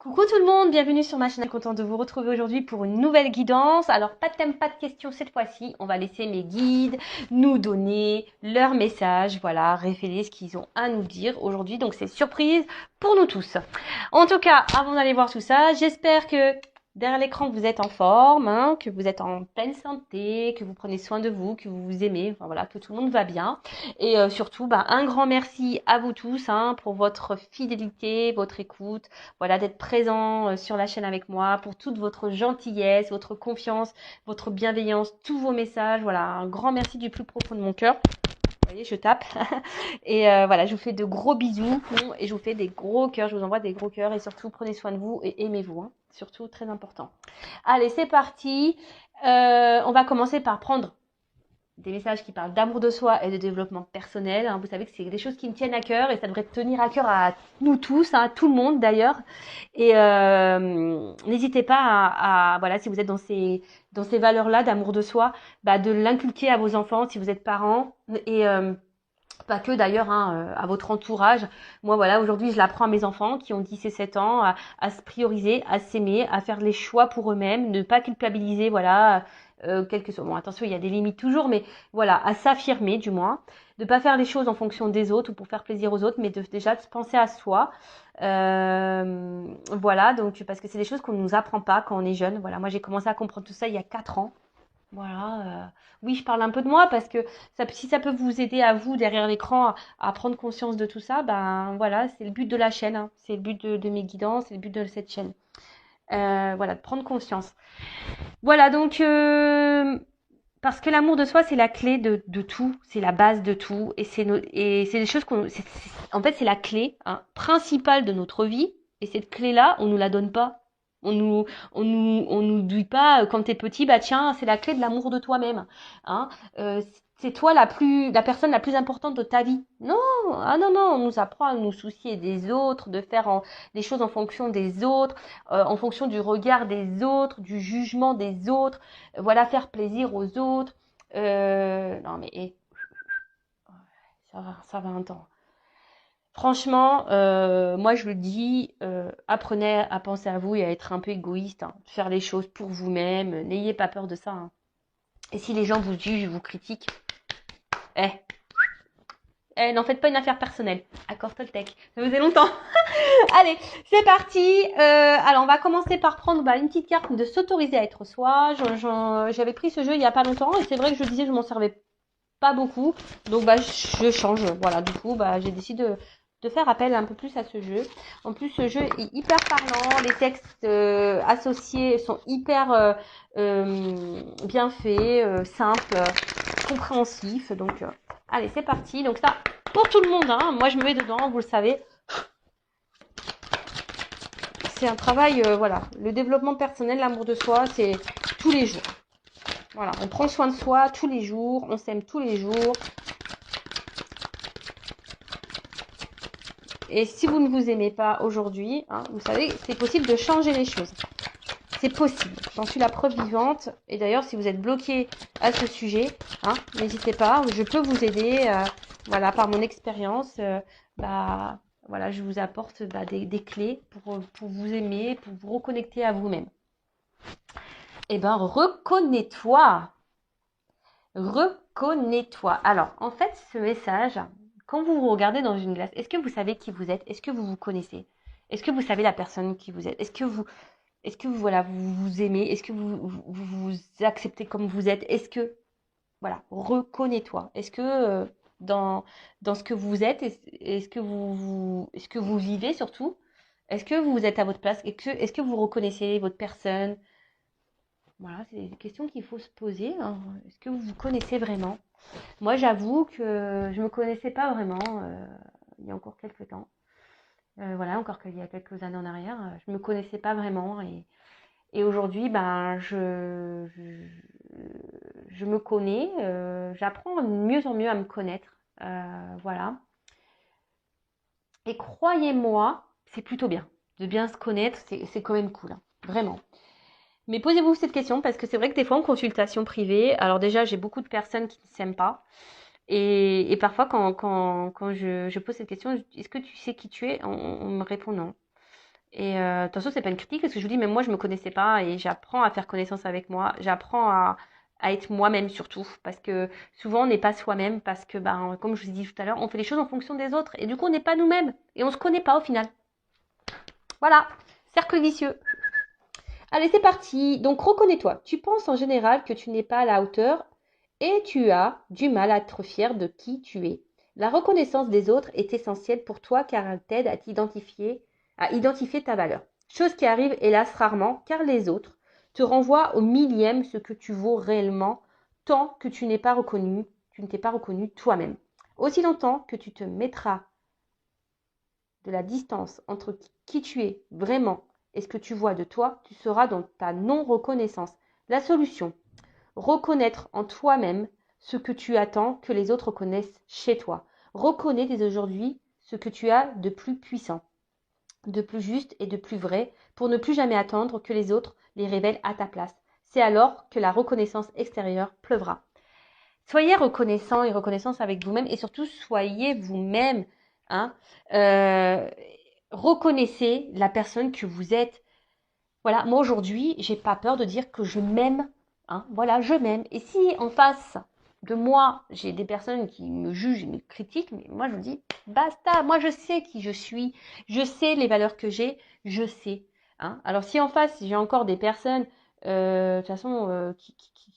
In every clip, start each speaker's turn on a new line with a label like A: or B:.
A: Coucou tout le monde, bienvenue sur ma chaîne, contente de vous retrouver aujourd'hui pour une nouvelle guidance. Alors pas de thème, pas de questions cette fois-ci, on va laisser mes guides nous donner leur message, voilà, révéler ce qu'ils ont à nous dire aujourd'hui. Donc c'est surprise pour nous tous. En tout cas, avant d'aller voir tout ça, j'espère que derrière l'écran vous êtes en forme, hein, que vous êtes en pleine santé, que vous prenez soin de vous, que vous vous aimez, enfin, voilà, que tout le monde va bien. Et surtout, un grand merci à vous tous hein, pour votre fidélité, votre écoute. Voilà, d'être présent sur la chaîne avec moi, pour toute votre gentillesse, votre confiance, votre bienveillance, tous vos messages. Voilà, un grand merci du plus profond de mon cœur. Vous voyez, je tape. Et voilà, je vous fais de gros bisous et je vous fais des gros cœurs. Je vous envoie des gros cœurs et surtout, prenez soin de vous et aimez-vous. Hein. Surtout, très important. Allez, c'est parti. On va commencer par prendre des messages qui parlent d'amour de soi et de développement personnel. Hein. Vous savez que c'est des choses qui me tiennent à cœur et ça devrait tenir à cœur à nous tous, hein, à tout le monde d'ailleurs. Et n'hésitez pas voilà, si vous êtes dans ces valeurs-là d'amour de soi, de l'inculquer à vos enfants si vous êtes parents et pas que d'ailleurs hein, à votre entourage. Moi voilà, aujourd'hui je l'apprends à mes enfants qui ont 10 et 7 ans à se prioriser, à s'aimer, à faire les choix pour eux-mêmes, ne pas culpabiliser, voilà, quel que soit. Bon attention, il y a des limites toujours, mais voilà, à s'affirmer du moins, de pas faire les choses en fonction des autres ou pour faire plaisir aux autres, mais déjà de penser à soi. Voilà, donc parce que c'est des choses qu'on ne nous apprend pas quand on est jeune. Voilà, moi j'ai commencé à comprendre tout ça il y a 4 ans. Voilà, oui, je parle un peu de moi parce que si ça peut vous aider à vous derrière l'écran à prendre conscience de tout ça, voilà, c'est le but de la chaîne, hein. C'est le but de mes guidances, c'est le but de cette chaîne. Voilà, de prendre conscience. Voilà, donc parce que l'amour de soi, c'est la clé de tout, c'est la base de tout, et c'est des choses en fait, c'est la clé hein, principale de notre vie, et cette clé-là, on nous la donne pas. On nous dit pas quand t'es petit, tiens, c'est la clé de l'amour de toi-même. Hein. Euh, c'est toi la personne la plus importante de ta vie. Non, ah non, non, on nous apprend à nous soucier des autres, de faire les choses en fonction des autres, en fonction du regard des autres, du jugement des autres, voilà, faire plaisir aux autres. Non mais ça va un temps. Franchement, moi je le dis, apprenez à penser à vous et à être un peu égoïste, hein, faire les choses pour vous-même, n'ayez pas peur de ça. Hein. Et si les gens vous jugent, vous critiquent, eh, n'en faites pas une affaire personnelle. Accord Toltec, ça faisait longtemps. Allez, c'est parti. Alors on va commencer par prendre une petite carte de s'autoriser à être soi. J'avais pris ce jeu il y a pas longtemps et c'est vrai que je disais je m'en servais pas beaucoup. Donc je change. Voilà, du coup j'ai décidé de faire appel un peu plus à ce jeu. En plus ce jeu est hyper parlant, les textes associés sont hyper bien faits, simples, compréhensifs. Donc allez, c'est parti. Donc ça pour tout le monde hein. Moi je me mets dedans, vous le savez. C'est un travail voilà, le développement personnel, l'amour de soi, c'est tous les jours. Voilà, on prend soin de soi tous les jours, on s'aime tous les jours. Et si vous ne vous aimez pas aujourd'hui, hein, vous savez, c'est possible de changer les choses. C'est possible. J'en suis la preuve vivante. Et d'ailleurs, si vous êtes bloqué à ce sujet, hein, n'hésitez pas. Je peux vous aider. Voilà, par mon expérience, voilà, je vous apporte des clés pour vous aimer, pour vous reconnecter à vous-même. Eh ben, reconnais-toi. Reconnais-toi. Alors, en fait, ce message, quand vous vous regardez dans une glace, est-ce que vous savez qui vous êtes? Est-ce que vous vous connaissez? Est-ce que vous savez la personne qui vous êtes? Est-ce que voilà, vous vous aimez? Est-ce que vous acceptez comme vous êtes? Est-ce que, voilà, reconnais-toi. Est-ce que dans ce que vous êtes, est-ce que vous vivez surtout? Est-ce que vous êtes à votre place? Est-ce que vous reconnaissez votre personne? Voilà, c'est des questions qu'il faut se poser. Hein. Est-ce que vous vous connaissez vraiment? Moi, j'avoue que je me connaissais pas vraiment il y a encore quelques temps. Voilà, encore qu'il y a quelques années en arrière, je me connaissais pas vraiment et aujourd'hui, je me connais. J'apprends de mieux en mieux à me connaître. Voilà. Et croyez-moi, c'est plutôt bien de bien se connaître. C'est quand même cool, hein, vraiment. Mais posez-vous cette question parce que c'est vrai que des fois en consultation privée, alors déjà j'ai beaucoup de personnes qui ne s'aiment pas et parfois quand je pose cette question, est-ce que tu sais qui tu es, on me répond non. Et attention, c'est pas une critique parce que je vous dis, même moi, je me connaissais pas et j'apprends à faire connaissance avec moi. J'apprends à être moi-même surtout parce que souvent, on n'est pas soi-même parce que, ben, comme je vous ai dit tout à l'heure, on fait les choses en fonction des autres et du coup, on n'est pas nous-mêmes et on se connaît pas au final. Voilà, cercle vicieux. Allez, c'est parti. Donc, reconnais-toi. Tu penses en général que tu n'es pas à la hauteur et tu as du mal à être fier de qui tu es. La reconnaissance des autres est essentielle pour toi car elle t'aide à identifier ta valeur. Chose qui arrive hélas rarement car les autres te renvoient au millième ce que tu vaux réellement tant que tu ne t'es pas reconnu toi-même. Aussi longtemps que tu te mettras de la distance entre qui tu es vraiment et ce que tu vois de toi, tu seras dans ta non-reconnaissance. La solution, reconnaître en toi-même ce que tu attends que les autres connaissent chez toi. Reconnais dès aujourd'hui ce que tu as de plus puissant, de plus juste et de plus vrai pour ne plus jamais attendre que les autres les révèlent à ta place. C'est alors que la reconnaissance extérieure pleuvra. Soyez reconnaissant et reconnaissance avec vous-même et surtout soyez vous-même. Hein. Euh, Reconnaissez la personne que vous êtes. Voilà, moi aujourd'hui, j'ai pas peur de dire que je m'aime. Hein. Voilà, je m'aime. Et si en face de moi, j'ai des personnes qui me jugent et me critiquent, mais moi je vous dis, basta, moi je sais qui je suis, je sais les valeurs que j'ai, je sais. Hein. Alors si en face, j'ai encore des personnes, de toute façon, qui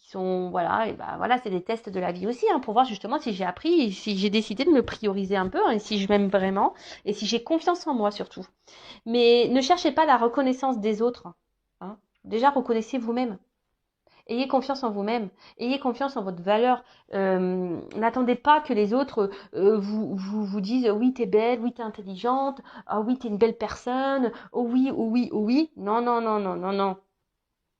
A: sont, voilà, et ben voilà, c'est des tests de la vie aussi, hein, pour voir justement si j'ai appris, et si j'ai décidé de me prioriser un peu, hein, et si je m'aime vraiment, et si j'ai confiance en moi surtout. Mais ne cherchez pas la reconnaissance des autres. Hein. Déjà, reconnaissez vous-même. Ayez confiance en vous-même. Ayez confiance en votre valeur. N'attendez pas que les autres vous disent oui, t'es belle, oui, t'es intelligente, ah oui, t'es une belle personne, oh oui, oh oui, oh oui. Non, non, non, non, non, non.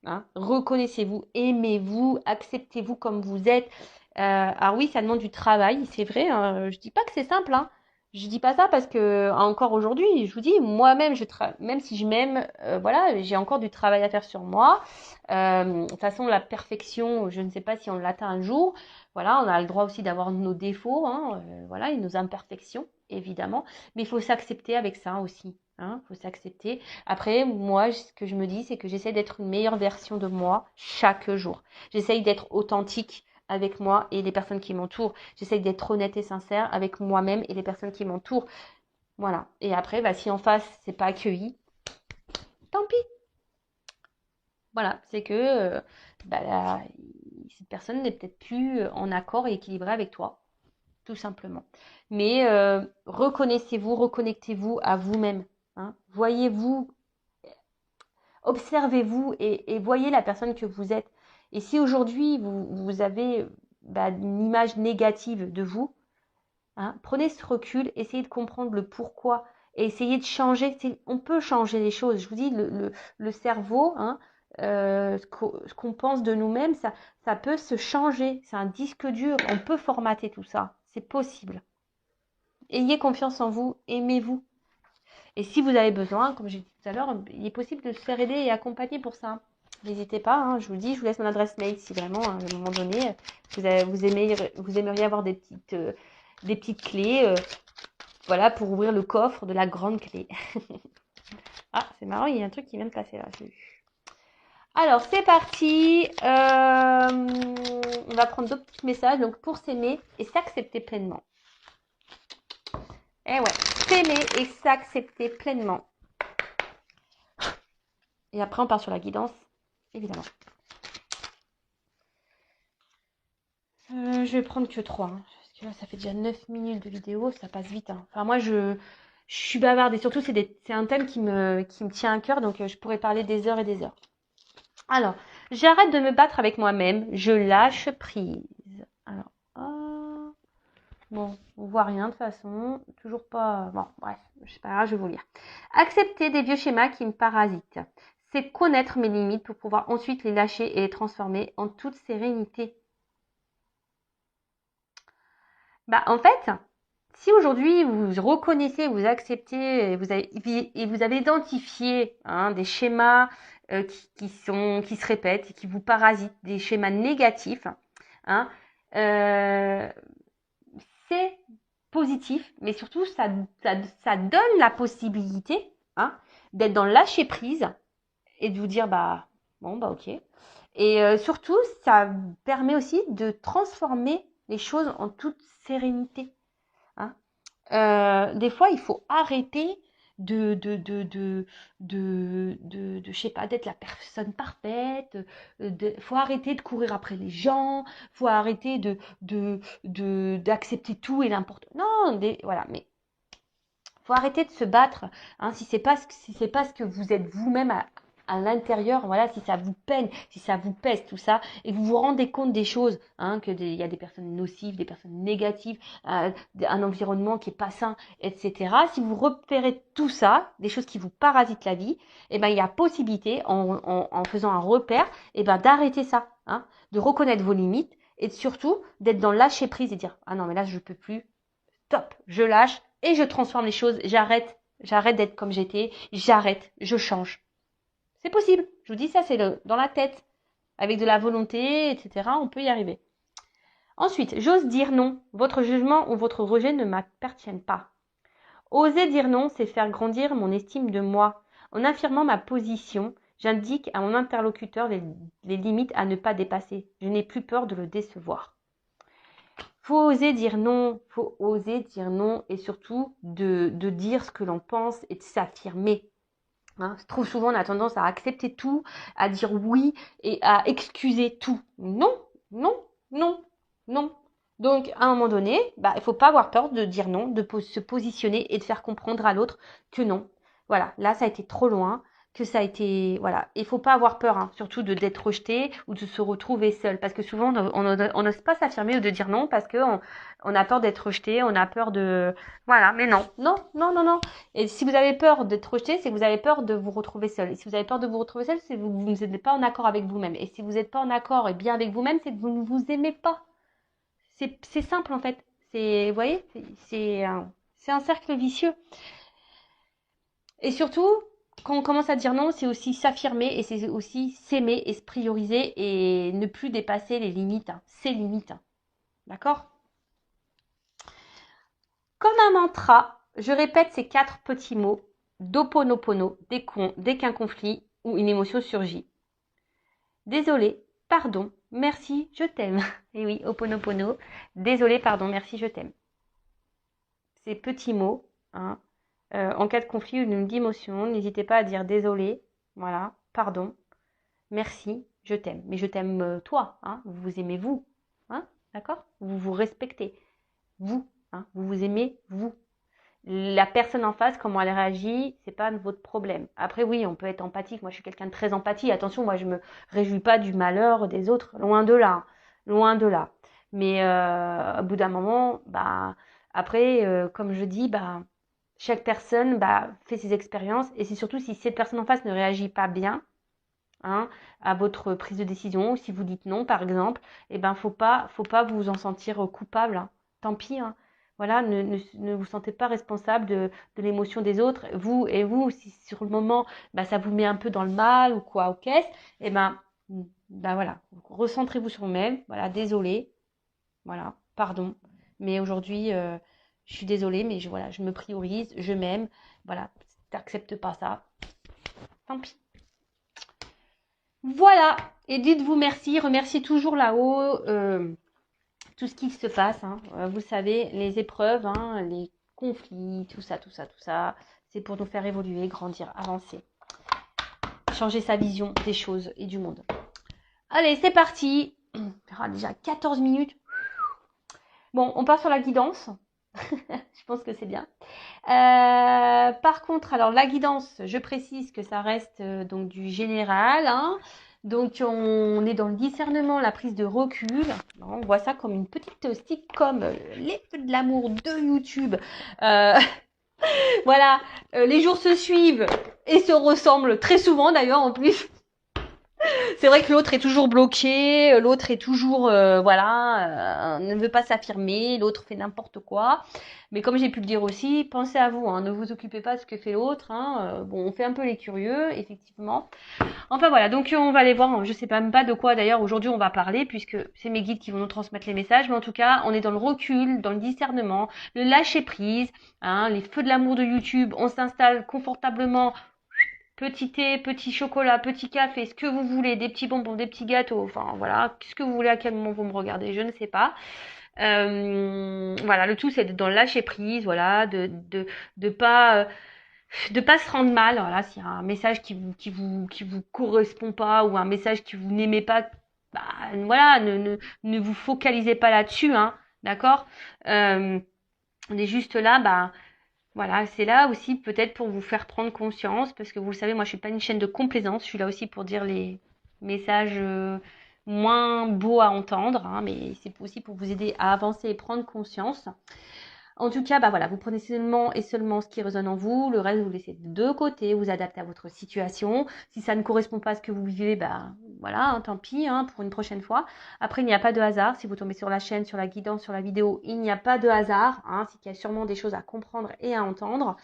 A: Hein. Reconnaissez-vous, aimez-vous, acceptez-vous comme vous êtes. Alors oui, ça demande du travail, c'est vrai. Hein. Je dis pas que c'est simple. Hein. Je dis pas ça parce que encore aujourd'hui, je vous dis, moi-même, même si je m'aime, voilà, j'ai encore du travail à faire sur moi. De toute façon, la perfection, je ne sais pas si on l'atteint un jour. Voilà, on a le droit aussi d'avoir nos défauts, hein, voilà, et nos imperfections, évidemment. Mais il faut s'accepter avec ça aussi. Hein, faut s'accepter. Après, moi, ce que je me dis, c'est que j'essaie d'être une meilleure version de moi chaque jour. J'essaye d'être authentique avec moi et les personnes qui m'entourent. J'essaye d'être honnête et sincère avec moi-même et les personnes qui m'entourent. Voilà. Et après, bah, si en face, c'est pas accueilli, tant pis. Voilà. C'est que bah, cette personne n'est peut-être plus en accord et équilibrée avec toi, tout simplement. Mais reconnaissez-vous, reconnectez-vous à vous-même. Hein. Voyez-vous, observez-vous et voyez la personne que vous êtes. Et si aujourd'hui vous avez une image négative de vous, hein, prenez ce recul, essayez de comprendre le pourquoi et essayez de changer. On peut changer les choses. Je vous dis, le cerveau, hein, ce qu'on pense de nous-mêmes, ça peut se changer. C'est un disque dur. On peut formater tout ça. C'est possible. Ayez confiance en vous, aimez-vous. Et si vous avez besoin, comme j'ai dit tout à l'heure, il est possible de se faire aider et accompagner pour ça. N'hésitez pas, hein, je vous dis, je vous laisse mon adresse mail si vraiment, à un moment donné, vous aimeriez avoir des petites clés, voilà, pour ouvrir le coffre de la grande clé. Ah, c'est marrant, il y a un truc qui vient de passer là. Alors, c'est parti. On va prendre d'autres petits messages. Donc, pour s'aimer et s'accepter pleinement. Eh ouais, s'aimer et s'accepter pleinement. Et après, on part sur la guidance, évidemment. Je vais prendre que 3. Hein, parce que là, ça fait déjà 9 minutes de vidéo, ça passe vite. Hein. Enfin, moi, je suis bavarde et surtout, c'est un thème qui me tient à cœur, donc je pourrais parler des heures et des heures. Alors, j'arrête de me battre avec moi-même, je lâche prise. Alors, bon, on voit rien de toute façon, toujours pas... Bon, bref, je sais pas grave, je vais vous lire. Accepter des vieux schémas qui me parasitent. C'est connaître mes limites pour pouvoir ensuite les lâcher et les transformer en toute sérénité. Bah, en fait, si aujourd'hui vous reconnaissez, vous acceptez, et vous avez identifié hein, des schémas qui se répètent et qui vous parasitent, des schémas négatifs, hein, c'est positif, mais surtout ça donne la possibilité hein, d'être dans le lâcher prise et de vous dire, bah, bon, bah, ok. Et surtout, ça permet aussi de transformer les choses en toute sérénité. Hein. Des fois, il faut arrêter je sais pas, d'être la personne parfaite. Faut arrêter de courir après les gens. Faut arrêter d'accepter tout et n'importe. Non, voilà. Mais faut arrêter de se battre. Hein, si c'est pas ce que vous êtes vous-même à l'intérieur, voilà, si ça vous peine, si ça vous pèse, tout ça, et que vous vous rendez compte des choses, hein, il y a des personnes nocives, des personnes négatives, un environnement qui est pas sain, etc. Si vous repérez tout ça, des choses qui vous parasitent la vie, eh ben, il y a possibilité, en faisant un repère, eh ben, d'arrêter ça, hein, de reconnaître vos limites, et surtout, d'être dans le lâcher prise et dire, ah non, mais là, je peux plus, stop, je lâche, et je transforme les choses, j'arrête d'être comme j'étais, j'arrête, je change. C'est possible. Je vous dis ça, c'est dans la tête. Avec de la volonté, etc., on peut y arriver. Ensuite, j'ose dire non. Votre jugement ou votre rejet ne m'appartiennent pas. Oser dire non, c'est faire grandir mon estime de moi. En affirmant ma position, j'indique à mon interlocuteur les limites à ne pas dépasser. Je n'ai plus peur de le décevoir. Faut oser dire non, et surtout de dire ce que l'on pense et de s'affirmer. Hein, trop souvent, on a tendance à accepter tout, à dire oui et à excuser tout. Non, non, non, non. Donc, à un moment donné, bah, il ne faut pas avoir peur de dire non, de se positionner et de faire comprendre à l'autre que non. Voilà, là, ça a été trop loin, que ça a été... Voilà, il ne faut pas avoir peur, hein, surtout d'être rejeté ou de se retrouver seul. Parce que souvent, on n'ose pas s'affirmer ou de dire non parce qu'on a peur d'être rejeté, on a peur de... Voilà, mais non, non, non, non, non. Et si vous avez peur d'être rejeté, c'est que vous avez peur de vous retrouver seul. Et si vous avez peur de vous retrouver seul, c'est que vous n'êtes pas en accord avec vous-même. Et si vous n'êtes pas en accord et bien avec vous-même, c'est que vous ne vous aimez pas. C'est simple en fait. Vous voyez, c'est un cercle vicieux. Et surtout, quand on commence à dire non, c'est aussi s'affirmer et c'est aussi s'aimer et se prioriser et ne plus dépasser les limites, hein, ses limites. D'accord? Comme un mantra, je répète ces 4 petits mots d'Ho'oponopono dès qu'un conflit ou une émotion surgit. Désolé, pardon, merci, je t'aime. Et oui, Ho'oponopono. Désolé, pardon, merci, je t'aime. Ces petits mots, hein, en cas de conflit ou d'une émotion, n'hésitez pas à dire désolé, voilà, pardon, merci, je t'aime. Mais je t'aime toi, hein, vous vous aimez vous, hein, d'accord? Vous vous respectez, vous, hein, vous vous aimez vous. La personne en face, comment elle réagit, c'est pas votre problème. Après, oui, on peut être empathique. Moi, je suis quelqu'un de très empathique. Attention, moi, je me réjouis pas du malheur des autres. Loin de là. Loin de là. Mais au bout d'un moment, bah, après, comme je dis, bah, chaque personne bah, fait ses expériences. Et c'est surtout si cette personne en face ne réagit pas bien, hein, à votre prise de décision, ou si vous dites non, par exemple, eh ben, faut pas vous en sentir coupable. Hein. Tant pis, hein. Voilà, ne vous sentez pas responsable de l'émotion des autres. Vous, si sur le moment, bah, ça vous met un peu dans le mal ou quoi, ou qu'est-ce, eh ben, bah voilà, recentrez-vous sur vous-même. Voilà, désolé, voilà, pardon. Mais aujourd'hui, je suis désolée, mais voilà, je me priorise, je m'aime. Voilà, si t'acceptes pas ça, tant pis. Voilà, et dites-vous merci, remerciez toujours là-haut tout ce qui se passe. Hein. Vous savez, les épreuves, hein, les conflits, tout ça, c'est pour nous faire évoluer, grandir, avancer, changer sa vision des choses et du monde. Allez, c'est parti. On verra déjà 14 minutes. Bon, on part sur la guidance. Je pense que c'est bien. Par contre, alors la guidance, je précise que ça reste donc du général. Hein. Donc on est dans le discernement, la prise de recul. On voit ça comme une petite sitcom, les feux de l'amour de YouTube. Voilà, les jours se suivent et se ressemblent très souvent d'ailleurs en plus. C'est vrai que l'autre est toujours bloqué, l'autre est toujours, ne veut pas s'affirmer, l'autre fait n'importe quoi. Mais comme j'ai pu le dire aussi, pensez à vous, hein, ne vous occupez pas de ce que fait l'autre. Hein, bon, on fait un peu les curieux, effectivement. Enfin voilà, donc on va aller voir, je sais même pas de quoi d'ailleurs aujourd'hui on va parler, puisque c'est mes guides qui vont nous transmettre les messages. Mais en tout cas, on est dans le recul, dans le discernement, le lâcher prise, hein, les feux de l'amour de YouTube, on s'installe confortablement petit thé, petit chocolat, petit café, ce que vous voulez, des petits bonbons, des petits gâteaux, enfin voilà, ce que vous voulez, à quel moment vous me regardez, je ne sais pas. Voilà, le tout c'est d'être dans le lâcher prise, voilà, de pas se rendre mal, voilà, s'il y a un message qui vous correspond pas ou un message que vous n'aimez pas, bah, voilà, ne vous focalisez pas là-dessus, hein, d'accord. On est juste là, bah voilà, c'est là aussi peut-être pour vous faire prendre conscience, parce que vous le savez, moi je suis pas une chaîne de complaisance, je suis là aussi pour dire les messages moins beaux à entendre, hein, mais c'est aussi pour vous aider à avancer et prendre conscience. En tout cas, bah voilà, vous prenez seulement et seulement ce qui résonne en vous, le reste vous laissez de côté, vous adaptez à votre situation. Si ça ne correspond pas à ce que vous vivez, bah voilà, hein, tant pis, hein, pour une prochaine fois. Après, il n'y a pas de hasard. Si vous tombez sur la chaîne, sur la guidance, sur la vidéo, il n'y a pas de hasard. Hein, c'est qu'il y a sûrement des choses à comprendre et à entendre.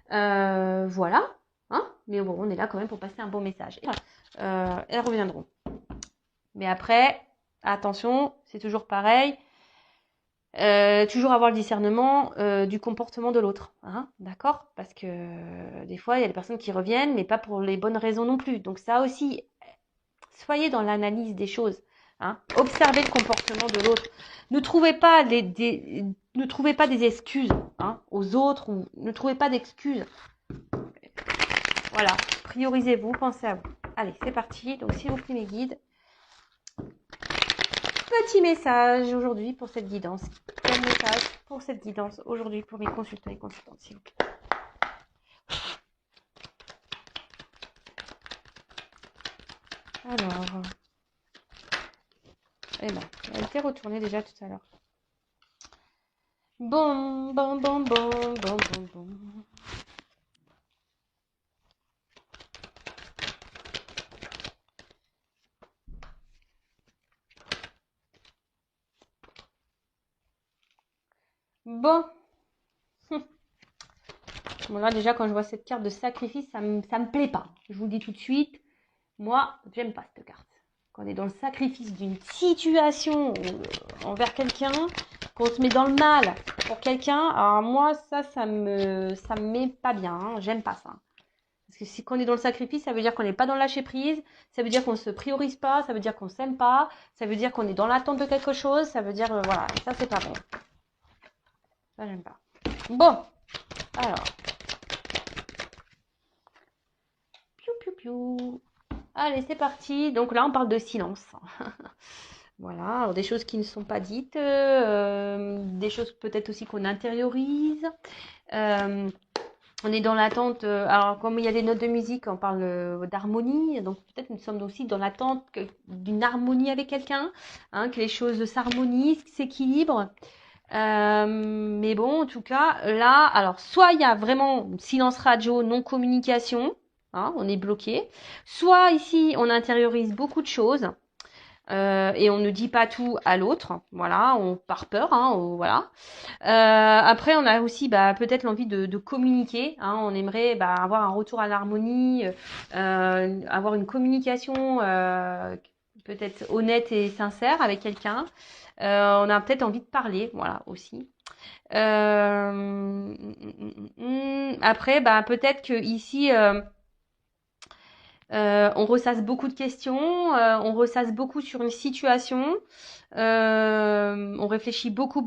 A: Voilà. Hein, mais bon, on est là quand même pour passer un bon message. Elles reviendront. Mais après, attention, c'est toujours pareil. Toujours avoir le discernement du comportement de l'autre, hein, d'accord? Parce que des fois, il y a des personnes qui reviennent, mais pas pour les bonnes raisons non plus. Donc ça aussi, soyez dans l'analyse des choses, hein. Observez le comportement de l'autre. Ne trouvez pas ne trouvez pas des excuses, hein, aux autres, ou ne trouvez pas d'excuses. Voilà, priorisez-vous, pensez à vous. Allez, c'est parti. Donc, s'il vous plaît, mes guides, petit message aujourd'hui pour cette guidance. Quel message pour cette guidance aujourd'hui pour mes consultants et consultantes, s'il vous plaît. Alors, eh ben, elle était retournée déjà tout à l'heure. Bon. Bon. Bon, là, déjà, quand je vois cette carte de sacrifice, ça me plaît pas. Je vous le dis tout de suite. Moi, j'aime pas cette carte. Quand on est dans le sacrifice d'une situation envers quelqu'un, qu'on se met dans le mal pour quelqu'un, alors moi, ça me met pas bien. Hein. J'aime pas ça. Parce que si on est dans le sacrifice, ça veut dire qu'on n'est pas dans le lâcher prise, ça veut dire qu'on ne se priorise pas, ça veut dire qu'on s'aime pas, ça veut dire qu'on est dans l'attente de quelque chose, ça veut dire, voilà, ça c'est pas bon. Ça, j'aime pas. Bon, alors. Piou. Allez, c'est parti. Donc là, on parle de silence. Voilà, alors des choses qui ne sont pas dites, des choses peut-être aussi qu'on intériorise. On est dans l'attente, alors comme il y a des notes de musique, on parle d'harmonie, donc peut-être nous sommes aussi dans l'attente d'une harmonie avec quelqu'un, hein, que les choses s'harmonisent, s'équilibrent. Mais bon, en tout cas, là, alors soit il y a vraiment silence radio, non-communication, hein, on est bloqué, soit ici on intériorise beaucoup de choses. Et on ne dit pas tout à l'autre, voilà, on par peur, hein, voilà. Après, on a aussi peut-être l'envie de communiquer, hein, on aimerait avoir un retour à l'harmonie, avoir une communication peut-être honnête et sincère avec quelqu'un. On a peut-être envie de parler, voilà, aussi. Après, peut-être que ici on ressasse beaucoup de questions, on ressasse beaucoup sur une situation, on réfléchit beaucoup.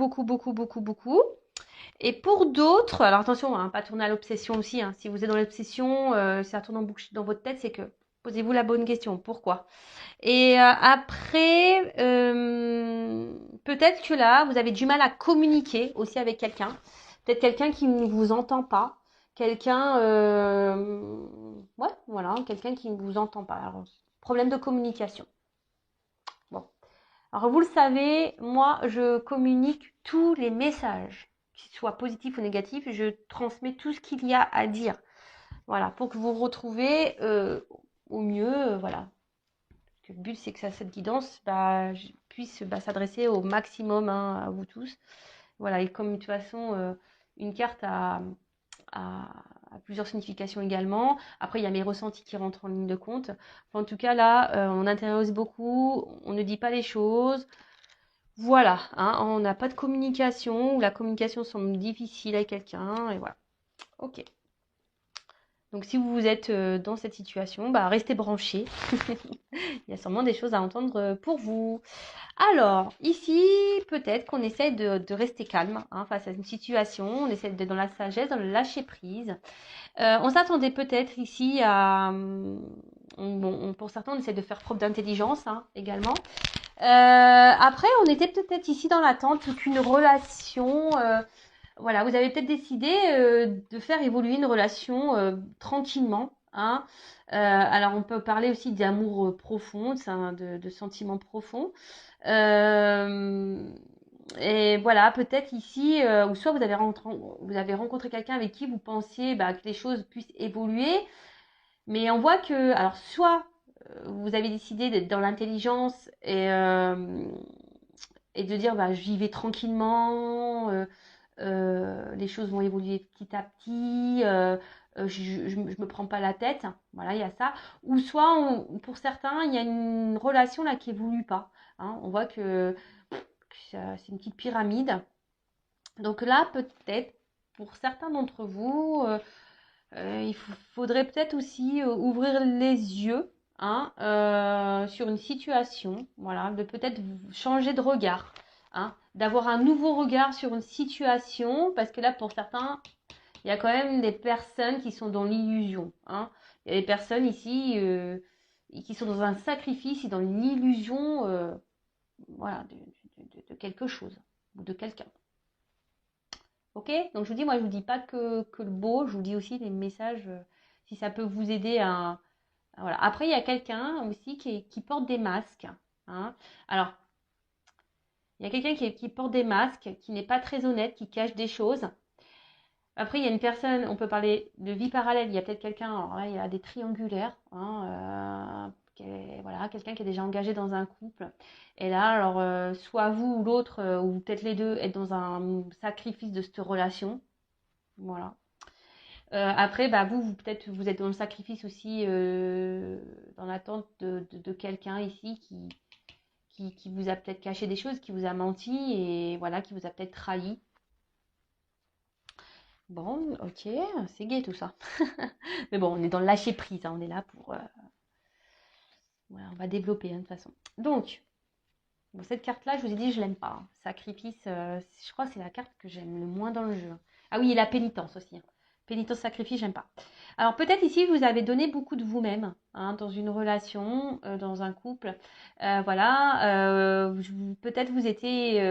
A: Et pour d'autres, alors attention, hein, pas tourner à l'obsession aussi, hein, si vous êtes dans l'obsession, si ça tourne en boucle dans votre tête, c'est que posez-vous la bonne question, pourquoi? Et après, peut-être que là, vous avez du mal à communiquer aussi avec quelqu'un, peut-être quelqu'un qui ne vous entend pas, quelqu'un, ouais, voilà, quelqu'un qui ne vous entend pas. Alors, problème de communication. Bon, alors vous le savez, moi, je communique tous les messages, qu'ils soient positifs ou négatifs, je transmets tout ce qu'il y a à dire. Voilà, pour que vous vous retrouvez au mieux, voilà. Le but, c'est que cette guidance puisse s'adresser au maximum, hein, à vous tous. Voilà, et comme de toute façon, une carte a plusieurs significations également. Après, il y a mes ressentis qui rentrent en ligne de compte. Enfin, en tout cas, là, on intériorise beaucoup, on ne dit pas les choses. Voilà, hein, on n'a pas de communication, ou la communication semble difficile avec quelqu'un, et voilà. Ok. Donc si vous êtes dans cette situation, bah, restez branchés. Il y a sûrement des choses à entendre pour vous. Alors, ici, peut-être qu'on essaie de rester calme hein, face à une situation. On essaie d'être dans la sagesse, dans le lâcher prise. On s'attendait peut-être ici à... Bon, pour certains, on essaie de faire preuve d'intelligence hein, également. Après, on était peut-être ici dans l'attente qu'une relation... voilà, vous avez peut-être décidé de faire évoluer une relation tranquillement. Hein. Alors, on peut parler aussi d'amour profond, de sentiments profonds. Et voilà, peut-être ici, ou soit vous avez rencontré quelqu'un avec qui vous pensiez bah, que les choses puissent évoluer, mais on voit que, alors soit vous avez décidé d'être dans l'intelligence et de dire bah, j'y vais tranquillement, les choses vont évoluer petit à petit, je me prends pas la tête, voilà, il y a ça. Ou soit, pour certains, il y a une relation là qui évolue pas. Hein. On voit que c'est une petite pyramide. Donc là, peut-être, pour certains d'entre vous, il faudrait peut-être aussi ouvrir les yeux hein, sur une situation, voilà, de peut-être changer de regard, hein, d'avoir un nouveau regard sur une situation, parce que là, pour certains, il y a quand même des personnes qui sont dans l'illusion. Hein. Il y a des personnes ici qui sont dans un sacrifice et dans l'illusion voilà, de quelque chose ou de quelqu'un. Ok? Donc je vous dis, moi je vous dis pas que le beau, je vous dis aussi des messages, si ça peut vous aider à... Voilà. Après, il y a quelqu'un aussi qui porte des masques. Hein. Alors, il y a quelqu'un qui porte des masques, qui n'est pas très honnête, qui cache des choses. Après, il y a une personne, on peut parler de vie parallèle, il y a peut-être quelqu'un, alors là, il y a des triangulaires, hein, voilà, quelqu'un qui est déjà engagé dans un couple. Et là, alors, soit vous ou l'autre, ou peut-être les deux, êtes dans un sacrifice de cette relation. Voilà. Après, bah, peut-être, vous êtes dans le sacrifice aussi, dans l'attente de quelqu'un ici qui vous a peut-être caché des choses, qui vous a menti et voilà, qui vous a peut-être trahi. Bon, ok, c'est gai tout ça. Mais bon, on est dans le lâcher prise, hein, on est là pour... voilà, on va développer hein, de toute façon. Donc, bon, cette carte-là, je vous ai dit, je l'aime pas. Hein. Sacrifice, je crois que c'est la carte que j'aime le moins dans le jeu. Ah oui, et la pénitence aussi. Hein. Pénitence, sacrifice, j'aime pas. Alors peut-être ici, vous avez donné beaucoup de vous-même hein, dans une relation, dans un couple. Voilà, peut-être vous étiez...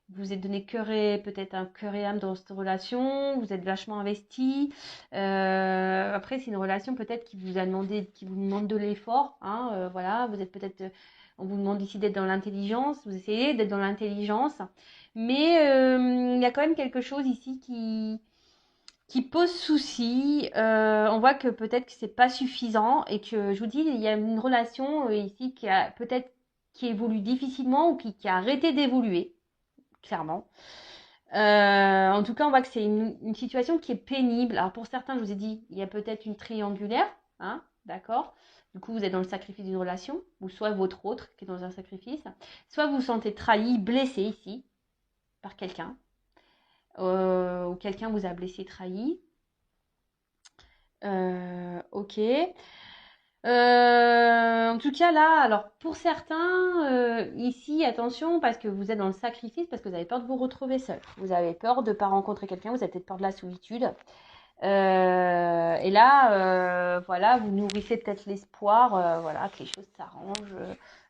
A: vous êtes donné peut-être un cœur et âme dans cette relation, vous êtes vachement investi. Après, c'est une relation peut-être qui vous demande de l'effort. Hein, voilà, vous êtes peut-être, on vous demande ici d'être dans l'intelligence, vous essayez d'être dans l'intelligence, mais il y a quand même quelque chose ici qui pose souci. On voit que peut-être que c'est pas suffisant et que je vous dis, il y a une relation ici qui a peut-être qui évolue difficilement ou qui a arrêté d'évoluer clairement. En tout cas, on voit que c'est une situation qui est pénible. Alors pour certains, je vous ai dit, il y a peut-être une triangulaire, hein, d'accord. Du coup, vous êtes dans le sacrifice d'une relation, ou soit votre autre qui est dans un sacrifice, soit vous vous sentez trahi, blessé ici par quelqu'un, ou quelqu'un vous a blessé, trahi. Ok. En tout cas là, alors pour certains, ici, attention, parce que vous êtes dans le sacrifice, parce que vous avez peur de vous retrouver seul. Vous avez peur de ne pas rencontrer quelqu'un, vous avez peut-être peur de la solitude. Et là, voilà, vous nourrissez peut-être l'espoir, voilà, que les choses s'arrangent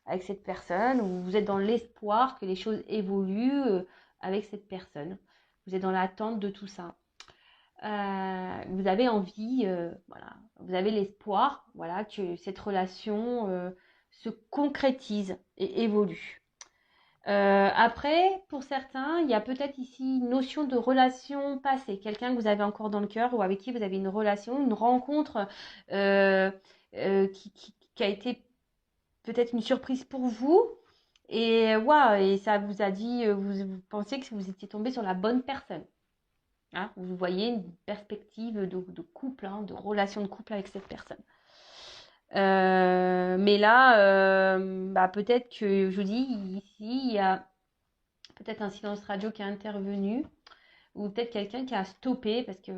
A: avec cette personne, ou vous êtes dans l'espoir que les choses évoluent avec cette personne. Vous êtes dans l'attente de tout ça. Vous avez envie, voilà, vous avez l'espoir, voilà, que cette relation se concrétise et évolue. Après, pour certains, il y a peut-être ici une notion de relation passée, quelqu'un que vous avez encore dans le cœur ou avec qui vous avez une relation, une rencontre euh, qui a été peut-être une surprise pour vous. Et, ouais, et ça vous a dit, vous pensiez que vous étiez tombé sur la bonne personne. Hein, vous voyez une perspective de couple, hein, de relation de couple avec cette personne. Mais là, bah, peut-être que, je vous dis, ici, il y a peut-être un silence radio qui est intervenu, ou peut-être quelqu'un qui a stoppé, parce que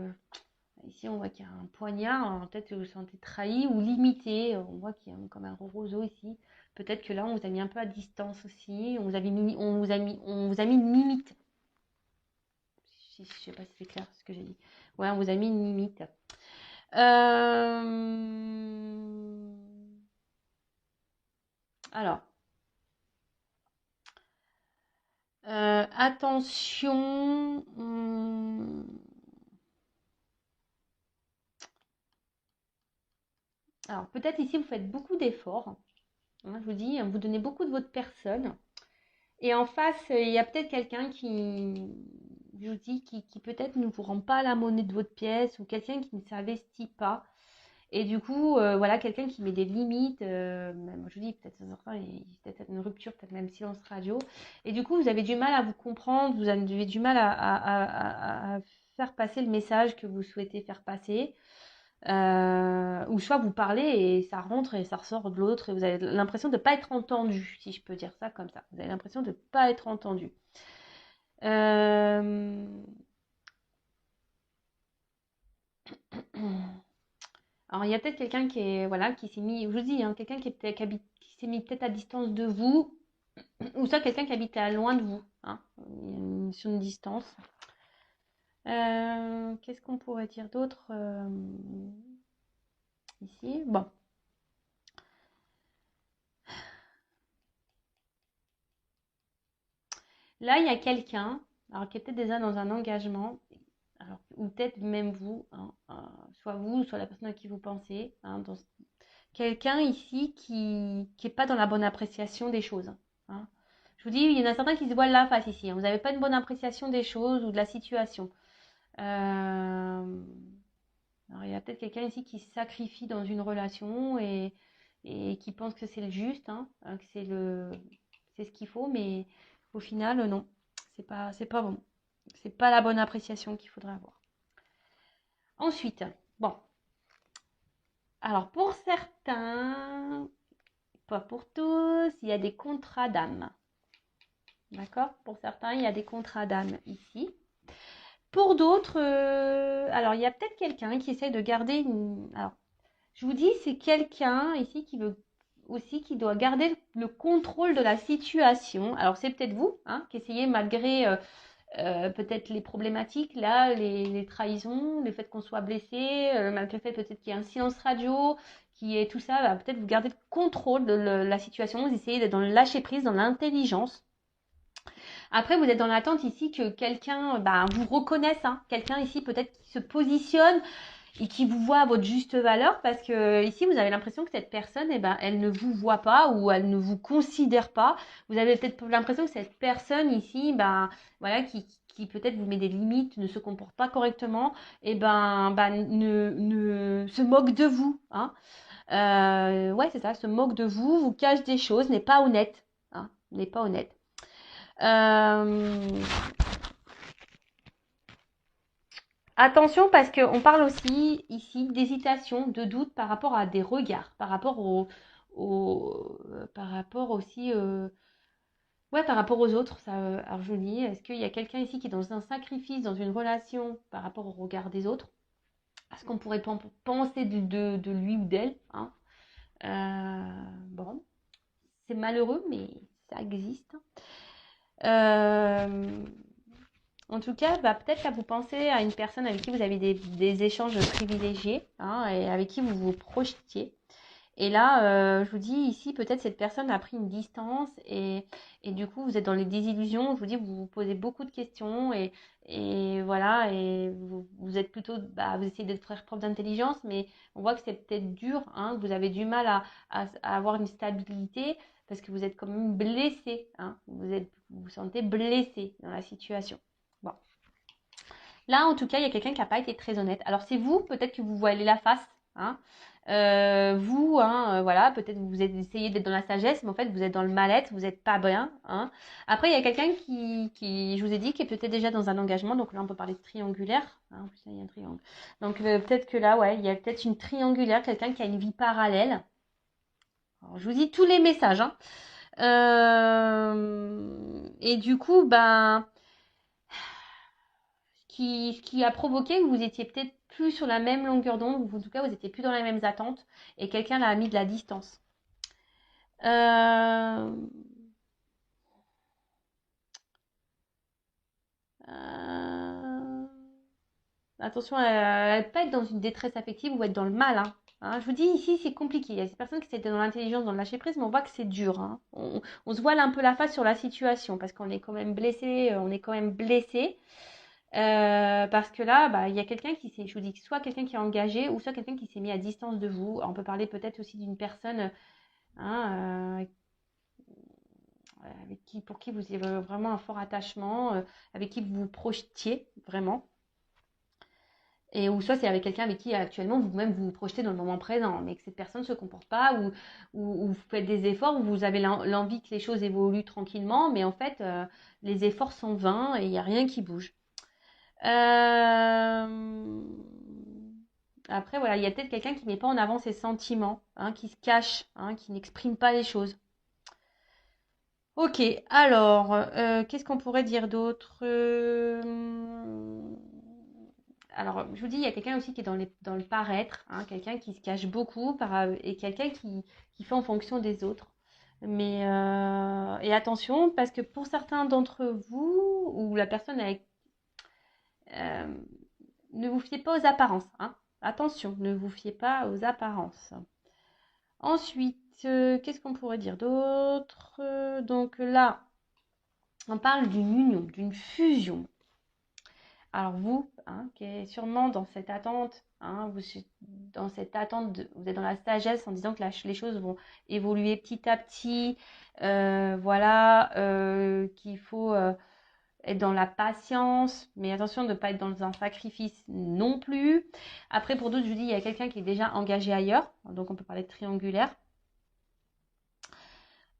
A: ici, on voit qu'il y a un poignard. Alors, peut-être que vous vous sentez trahi ou limité. On voit qu'il y a comme un roseau ici. Peut-être que là, on vous a mis un peu à distance aussi. On vous a mis, on vous a mis une limite. Je sais pas si c'est clair ce que j'ai dit. Ouais, on vous a mis une limite. Alors, attention. Alors, peut-être ici, vous faites beaucoup d'efforts. Hein, je vous dis, vous donnez beaucoup de votre personne. Et en face, il y a peut-être quelqu'un qui, je vous dis, qui peut-être ne vous rend pas la monnaie de votre pièce ou quelqu'un qui ne s'investit pas. Et du coup, voilà, quelqu'un qui met des limites. Moi, je vous dis, peut-être il y a peut-être une rupture, peut-être même silence radio. Et du coup, vous avez du mal à vous comprendre, vous avez du mal à faire passer le message que vous souhaitez faire passer. Ou soit vous parlez et ça rentre et ça ressort de l'autre et vous avez l'impression de ne pas être entendu, si je peux dire ça comme ça. Vous avez l'impression de ne pas être entendu. Alors il y a peut-être quelqu'un qui est voilà qui s'est mis, je vous dis, hein, quelqu'un qui s'est mis peut-être à distance de vous, ou soit quelqu'un qui habite à loin de vous, hein, sur une distance. Qu'est-ce qu'on pourrait dire d'autre ici? Bon. Là, il y a quelqu'un, alors qui est peut-être déjà dans un engagement, alors, ou peut-être même vous, hein, soit vous, soit la personne à qui vous pensez, hein, quelqu'un ici qui n'est pas dans la bonne appréciation des choses. Hein. Je vous dis, il y en a certains qui se voilent la face ici. Hein. Vous n'avez pas une bonne appréciation des choses ou de la situation. Alors, il y a peut-être quelqu'un ici qui se sacrifie dans une relation et qui pense que c'est le juste, hein, que c'est ce qu'il faut, mais au final, non, c'est pas bon. C'est pas la bonne appréciation qu'il faudrait avoir. Ensuite, bon. Alors, pour certains, pas pour tous, il y a des contrats d'âme. D'accord? Pour certains, il y a des contrats d'âme ici. Pour d'autres, alors il y a peut-être quelqu'un qui essaye de garder une. Alors, je vous dis, c'est quelqu'un ici qui veut aussi qui doit garder le contrôle de la situation. Alors, c'est peut-être vous, hein, qui essayez malgré peut-être les problématiques, là, les trahisons, le fait qu'on soit blessé, malgré le fait peut-être qu'il y ait un silence radio, qui est tout ça, bah, peut-être vous gardez le contrôle de la situation, vous essayez d'être dans le lâcher-prise, dans l'intelligence. Après, vous êtes dans l'attente ici que quelqu'un vous reconnaisse, hein, quelqu'un ici peut-être qui se positionne et qui vous voit à votre juste valeur, parce que ici vous avez l'impression que cette personne, elle ne vous voit pas ou elle ne vous considère pas. Vous avez peut-être l'impression que cette personne ici, voilà, qui peut-être vous met des limites, ne se comporte pas correctement, ne se moque de vous. Hein. Ouais, c'est ça, se moque de vous, vous cache des choses, n'est pas honnête. Hein, n'est pas honnête. Attention parce qu'on parle aussi ici d'hésitation, de doute par rapport à des regards, par rapport par rapport aussi, ouais, par rapport aux autres. Ça, alors je vous dis, est-ce qu'il y a quelqu'un ici qui est dans un sacrifice, dans une relation par rapport au regard des autres? Est-ce qu'on pourrait penser de lui ou d'elle, hein? Bon, c'est malheureux, mais ça existe. En tout cas, peut-être que vous pensez à une personne avec qui vous avez des échanges privilégiés, hein, et avec qui vous vous projetiez. Et là, je vous dis ici, peut-être cette personne a pris une distance et du coup, vous êtes dans les désillusions. Je vous dis, vous vous posez beaucoup de questions et voilà, et vous êtes plutôt, vous essayez de faire preuve d'intelligence, mais on voit que c'est peut-être dur, hein, que vous avez du mal à avoir une stabilité parce que vous êtes quand même blessé, hein, vous vous sentez blessé dans la situation. Bon. Là, en tout cas, il y a quelqu'un qui n'a pas été très honnête. Alors, c'est vous, peut-être que vous voilez la face, hein. Vous, hein, voilà, peut-être vous essayez d'être dans la sagesse, mais en fait, vous êtes dans le mal-être, vous n'êtes pas bien. Hein. Après, il y a quelqu'un qui, je vous ai dit, qui est peut-être déjà dans un engagement. Donc là, on peut parler de triangulaire. Hein, en plus, là, il y a un triangle. Donc, peut-être que là, ouais, il y a peut-être une triangulaire, quelqu'un qui a une vie parallèle. Alors, je vous dis tous les messages. Hein. Et du coup, ce qui a provoqué que vous étiez peut-être plus sur la même longueur d'onde, ou en tout cas, vous n'étiez plus dans les mêmes attentes, et quelqu'un l'a mis de la distance. Euh, euh, Attention à ne pas être dans une détresse affective ou être dans le mal. Hein, je vous dis, ici, c'est compliqué. Il y a ces personnes qui étaient dans l'intelligence, dans le lâcher prise, mais on voit que c'est dur. Hein. On se voile un peu la face sur la situation parce qu'on est quand même blessé. On est quand même blessé. Parce que là, bah, il y a quelqu'un qui s'est, je vous dis, soit quelqu'un qui est engagé ou soit quelqu'un qui s'est mis à distance de vous. On peut parler peut-être aussi d'une personne hein, avec qui, pour qui vous avez vraiment un fort attachement, avec qui vous vous projetiez vraiment. Et ou soit c'est avec quelqu'un avec qui actuellement vous-même vous vous projetez dans le moment présent, mais que cette personne ne se comporte pas, ou vous faites des efforts, ou vous avez l'envie que les choses évoluent tranquillement, mais en fait, les efforts sont vains et il n'y a rien qui bouge. Euh, Après, voilà, il y a peut-être quelqu'un qui ne met pas en avant ses sentiments, hein, qui se cache, hein, qui n'exprime pas les choses. Ok, alors, qu'est-ce qu'on pourrait dire d'autre Alors, je vous dis, il y a quelqu'un aussi qui est dans le paraître, hein, quelqu'un qui se cache beaucoup et quelqu'un qui fait en fonction des autres. Mais, et attention, parce que pour certains d'entre vous, ou la personne avec... euh, ne vous fiez pas aux apparences. Hein. Attention, ne vous fiez pas aux apparences. Ensuite, qu'est-ce qu'on pourrait dire d'autre Donc là, on parle d'une union, d'une fusion. Alors vous, hein, qui est sûrement dans cette attente, hein, vous êtes dans la sagesse en disant que les choses vont évoluer petit à petit, voilà, qu'il faut être dans la patience, mais attention de ne pas être dans un sacrifice non plus. Après, pour d'autres, je vous dis, il y a quelqu'un qui est déjà engagé ailleurs, donc on peut parler de triangulaire.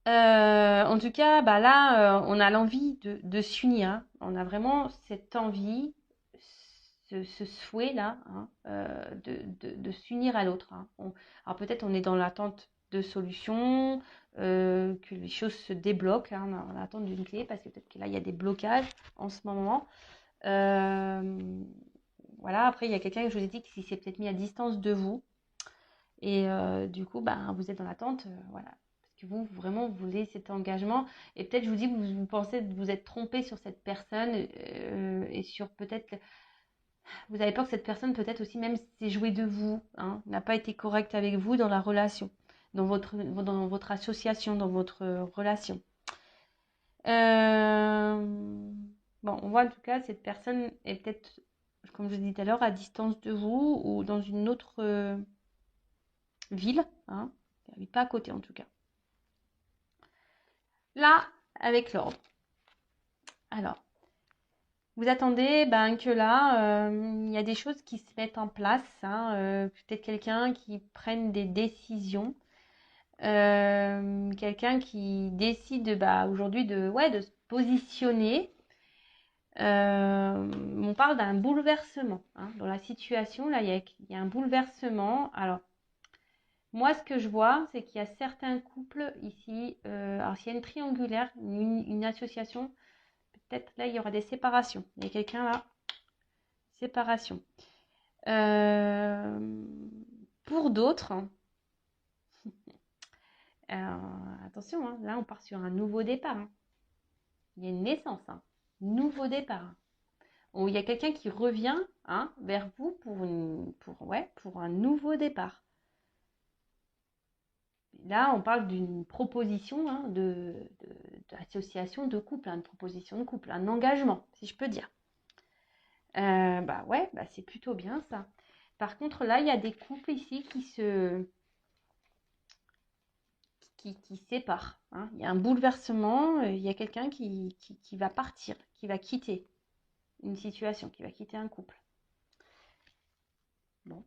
A: En tout cas, bah là, on a l'envie de s'unir. Hein. On a vraiment cette envie, ce souhait-là, hein, de s'unir à l'autre. Hein. Alors peut-être on est dans l'attente de solutions, que les choses se débloquent, hein, on est dans l'attente d'une clé, parce que peut-être que là, il y a des blocages en ce moment. Voilà, après, il y a quelqu'un que je vous ai dit qui s'est peut-être mis à distance de vous. Et du coup, bah, vous êtes dans l'attente, voilà. Parce que vous, vraiment, vous voulez cet engagement. Et peut-être, je vous dis, vous pensez que vous êtes trompé sur cette personne et sur peut-être... Vous avez peur que cette personne, peut-être aussi, même s'est jouée de vous, hein, n'a pas été correcte avec vous dans la relation, dans votre association, dans votre relation. Bon, on voit en tout cas, cette personne est peut-être, comme je vous disais tout à l'heure, à distance de vous ou dans une autre ville, hein. Elle n'est pas à côté en tout cas. Là, avec l'ordre. Alors, vous attendez que là, il y a des choses qui se mettent en place. Hein, peut-être quelqu'un qui prenne des décisions. Quelqu'un qui décide aujourd'hui de se positionner. On parle d'un bouleversement. Hein, dans la situation, là, il y a un bouleversement. Alors, moi, ce que je vois, c'est qu'il y a certains couples ici. Alors, s'il y a une triangulaire, une association, peut-être là, il y aura des séparations. Il y a quelqu'un là, séparation. Pour d'autres, attention, hein, là, on part sur un nouveau départ. Hein. Il y a une naissance, hein, nouveau départ. Il y a quelqu'un qui revient hein, vers vous pour un nouveau départ. Là, on parle d'une proposition hein, d'association de couple, une proposition de couple, un engagement, si je peux dire. C'est plutôt bien ça. Par contre, là, il y a des couples ici qui séparent. Hein. Il y a un bouleversement, il y a quelqu'un qui va partir, qui va quitter une situation, qui va quitter un couple. Bon.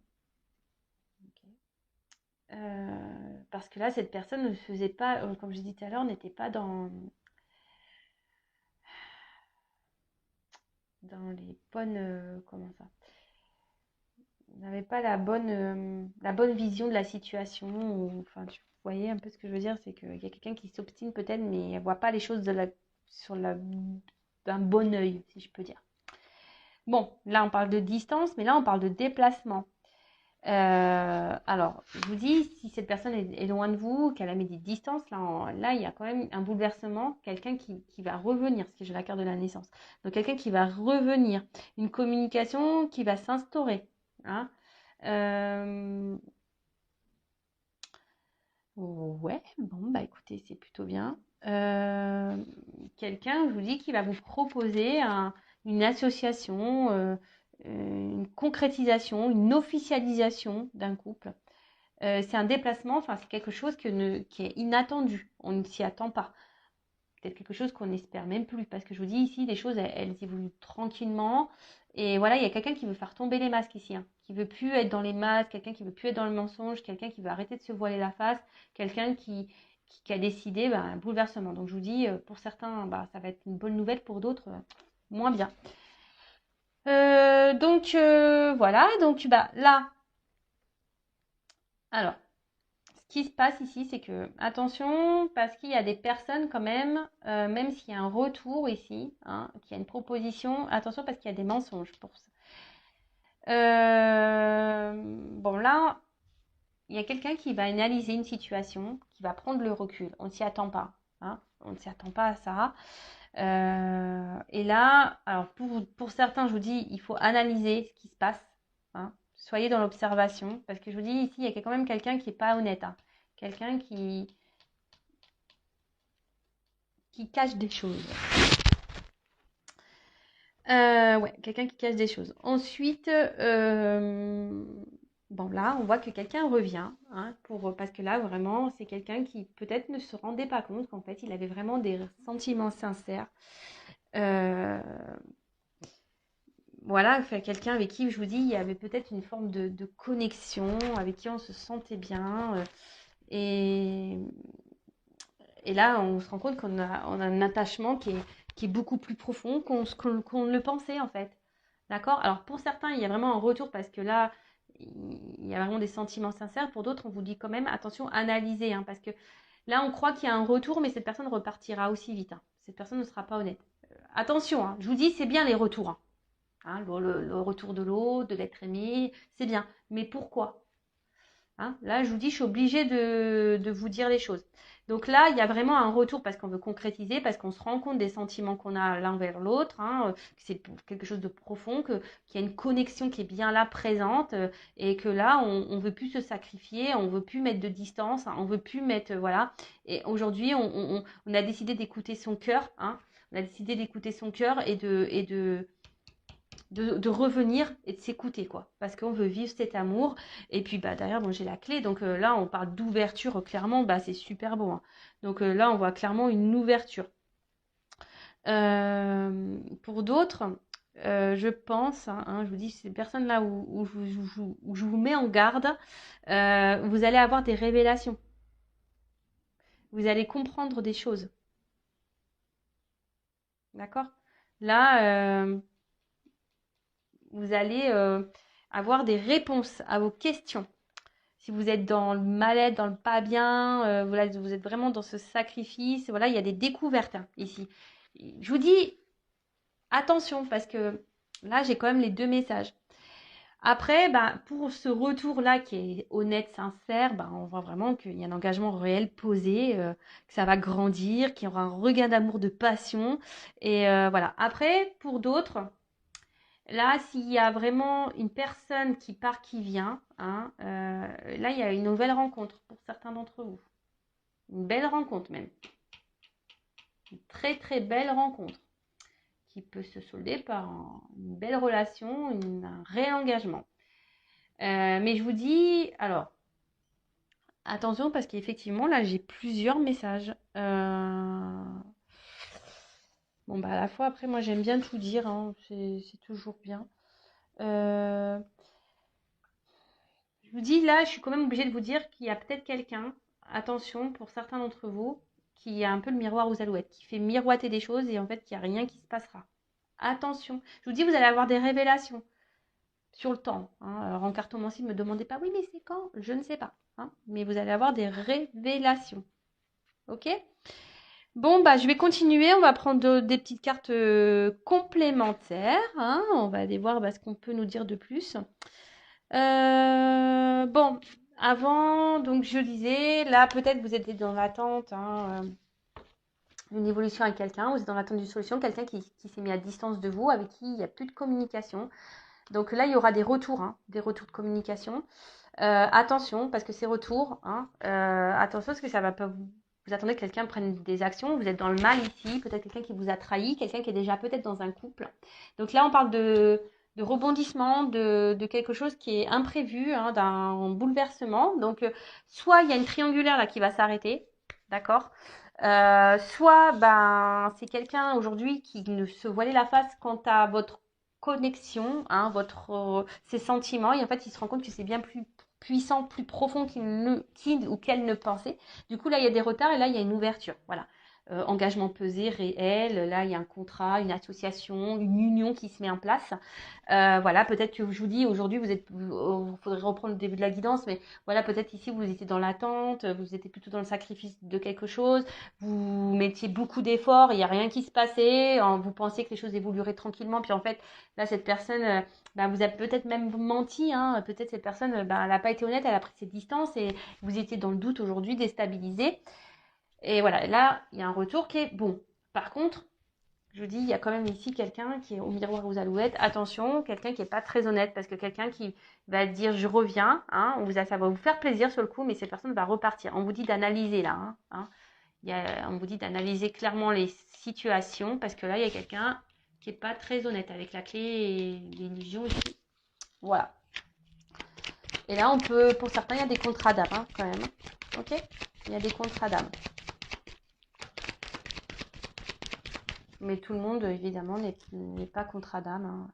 A: Parce que là, cette personne ne faisait pas, comme je disais tout à l'heure, n'était pas dans les bonnes, comment ça, n'avait pas la bonne vision de la situation. Enfin, vous voyez un peu ce que je veux dire, c'est qu'il y a quelqu'un qui s'obstine peut-être, mais elle voit pas les choses d'un bon œil, si je peux dire. Bon, là, on parle de distance, mais là, on parle de déplacement. Alors, je vous dis, si cette personne est loin de vous, qu'elle a mis des distances, là, il y a quand même un bouleversement, quelqu'un qui va revenir, parce que j'ai la carte de la naissance. Donc, quelqu'un qui va revenir, une communication qui va s'instaurer. Hein. Euh, ouais, bon, bah écoutez, c'est plutôt bien. Quelqu'un, je vous dis, qui va vous proposer une association, une concrétisation, une officialisation d'un couple. C'est un déplacement, enfin c'est quelque chose qui est inattendu, on ne s'y attend pas. Peut-être quelque chose qu'on n'espère même plus, parce que je vous dis ici, les choses, elles évoluent tranquillement. Et voilà, il y a quelqu'un qui veut faire tomber les masques ici, hein, qui veut plus être dans les masques, quelqu'un qui veut plus être dans le mensonge, quelqu'un qui veut arrêter de se voiler la face, quelqu'un qui a décidé un bouleversement. Donc je vous dis, pour certains, ça va être une bonne nouvelle, pour d'autres, moins bien. Voilà, donc là, alors, ce qui se passe ici, c'est que, attention, parce qu'il y a des personnes quand même s'il y a un retour ici, hein, qu'il y a une proposition, attention parce qu'il y a des mensonges pour ça. Bon, là, il y a quelqu'un qui va analyser une situation, qui va prendre le recul. On ne s'y attend pas. Hein, on ne s'y attend pas à ça. Et là, alors pour certains, je vous dis, il faut analyser ce qui se passe. Hein. Soyez dans l'observation, parce que je vous dis ici, il y a quand même quelqu'un qui n'est pas honnête. Hein. Quelqu'un qui cache des choses. Ouais, quelqu'un qui cache des choses. Ensuite, bon là, on voit que quelqu'un revient, hein, parce que là, vraiment, c'est quelqu'un qui peut-être ne se rendait pas compte qu'en fait, il avait vraiment des sentiments sincères. Euh, voilà, quelqu'un avec qui, je vous dis, il y avait peut-être une forme de connexion, avec qui on se sentait bien. Et, et là, on se rend compte on a un attachement qui est beaucoup plus profond qu'on ne le pensait, en fait. D'accord? Alors, pour certains, il y a vraiment un retour parce que là, il y a vraiment des sentiments sincères. Pour d'autres, on vous dit quand même, attention, analysez, hein, parce que là, on croit qu'il y a un retour, mais cette personne repartira aussi vite. Hein. Cette personne ne sera pas honnête. Attention, hein, je vous dis, c'est bien les retours. Hein. Hein, le retour de l'autre, de l'être aimé, c'est bien. Mais pourquoi? Hein, là, je vous dis, je suis obligée de vous dire les choses. Donc là, il y a vraiment un retour parce qu'on veut concrétiser, parce qu'on se rend compte des sentiments qu'on a l'un vers l'autre, hein, que c'est quelque chose de profond, qu'il y a une connexion qui est bien là, présente, et que là, on ne veut plus se sacrifier, on ne veut plus mettre de distance, hein, on ne veut plus mettre, voilà. Et aujourd'hui, on a décidé d'écouter son cœur, hein, on a décidé d'écouter son cœur et de revenir et de s'écouter, quoi. Parce qu'on veut vivre cet amour. Et puis, derrière, bon, j'ai la clé. Donc là, on parle d'ouverture, clairement, c'est super beau. Hein. Donc là, on voit clairement une ouverture. Pour d'autres, je pense, hein, je vous dis, ces personnes-là où je vous mets en garde, vous allez avoir des révélations. Vous allez comprendre des choses. D'accord? Là, vous allez avoir des réponses à vos questions. Si vous êtes dans le mal-être, dans le pas bien, voilà, vous êtes vraiment dans ce sacrifice, voilà, il y a des découvertes hein, ici. Je vous dis attention parce que là, j'ai quand même les deux messages. Après, pour ce retour-là qui est honnête, sincère, on voit vraiment qu'il y a un engagement réel posé, que ça va grandir, qu'il y aura un regain d'amour, de passion. Et voilà. Après, pour d'autres, là, s'il y a vraiment une personne qui part, qui vient, hein, là, il y a une nouvelle rencontre pour certains d'entre vous. Une belle rencontre même. Une très très belle rencontre qui peut se solder par une belle relation, un réengagement. Mais je vous dis, alors, attention parce qu'effectivement, là, j'ai plusieurs messages. Bon, à la fois, après, moi, j'aime bien tout dire, hein, c'est toujours bien. Je vous dis, là, je suis quand même obligée de vous dire qu'il y a peut-être quelqu'un, attention, pour certains d'entre vous, qui a un peu le miroir aux alouettes, qui fait miroiter des choses et en fait, il n'y a rien qui se passera. Attention. Je vous dis, vous allez avoir des révélations sur le temps. Hein. Alors, en cartomancie, ne me demandez pas, oui, mais c'est quand? Je ne sais pas. Hein. Mais vous allez avoir des révélations. Ok? Bon, bah, je vais continuer. On va prendre des petites cartes complémentaires, hein. On va aller voir bah, ce qu'on peut nous dire de plus. Bon, avant, donc je disais, là, peut-être vous êtes dans l'attente hein, d'une évolution avec quelqu'un. Vous êtes dans l'attente d'une solution. Quelqu'un qui s'est mis à distance de vous, avec qui il n'y a plus de communication. Donc là, il y aura des retours, hein, des retours de communication. Attention, parce que ces retours, hein, attention, parce que ça va pas vous attendez que quelqu'un prenne des actions, vous êtes dans le mal ici, peut-être quelqu'un qui vous a trahi, quelqu'un qui est déjà peut-être dans un couple. Donc là, on parle de rebondissement, de quelque chose qui est imprévu, hein, d'un bouleversement. Donc, soit il y a une triangulaire là qui va s'arrêter, d'accord. Soit ben, c'est quelqu'un aujourd'hui qui ne se voilait la face quant à votre connexion, hein, ses sentiments, et en fait, il se rend compte que c'est bien plus puissant, plus profond qu'il ou qu'elle ne pensait. Du coup, là, il y a des retards et là, il y a une ouverture. Voilà. Engagement pesé, réel. Là, il y a un contrat, une association, une union qui se met en place. Voilà, peut-être que je vous dis, aujourd'hui, il faudrait reprendre le début de la guidance, mais voilà, peut-être ici, vous étiez dans l'attente, vous étiez plutôt dans le sacrifice de quelque chose, vous mettiez beaucoup d'efforts, il n'y a rien qui se passait, vous pensiez que les choses évolueraient tranquillement, puis en fait, là, cette personne, bah, vous a peut-être même menti, hein, peut-être cette personne, bah, elle n'a pas été honnête, elle a pris ses distances et vous étiez dans le doute aujourd'hui, déstabilisé. Et voilà, là, il y a un retour qui est bon. Par contre, je vous dis, il y a quand même ici quelqu'un qui est au miroir aux alouettes. Attention, quelqu'un qui n'est pas très honnête, parce que quelqu'un qui va dire je reviens, hein, ça va vous faire plaisir sur le coup, mais cette personne va repartir. On vous dit d'analyser là, on vous dit d'analyser clairement les situations, parce que là, il y a quelqu'un qui n'est pas très honnête avec la clé et l'illusion ici. Voilà. Et là, pour certains, il y a des contrats d'âme, hein, quand même. Ok. Il y a des contrats d'âme. Mais tout le monde, évidemment, n'est pas contrat d'âme, hein.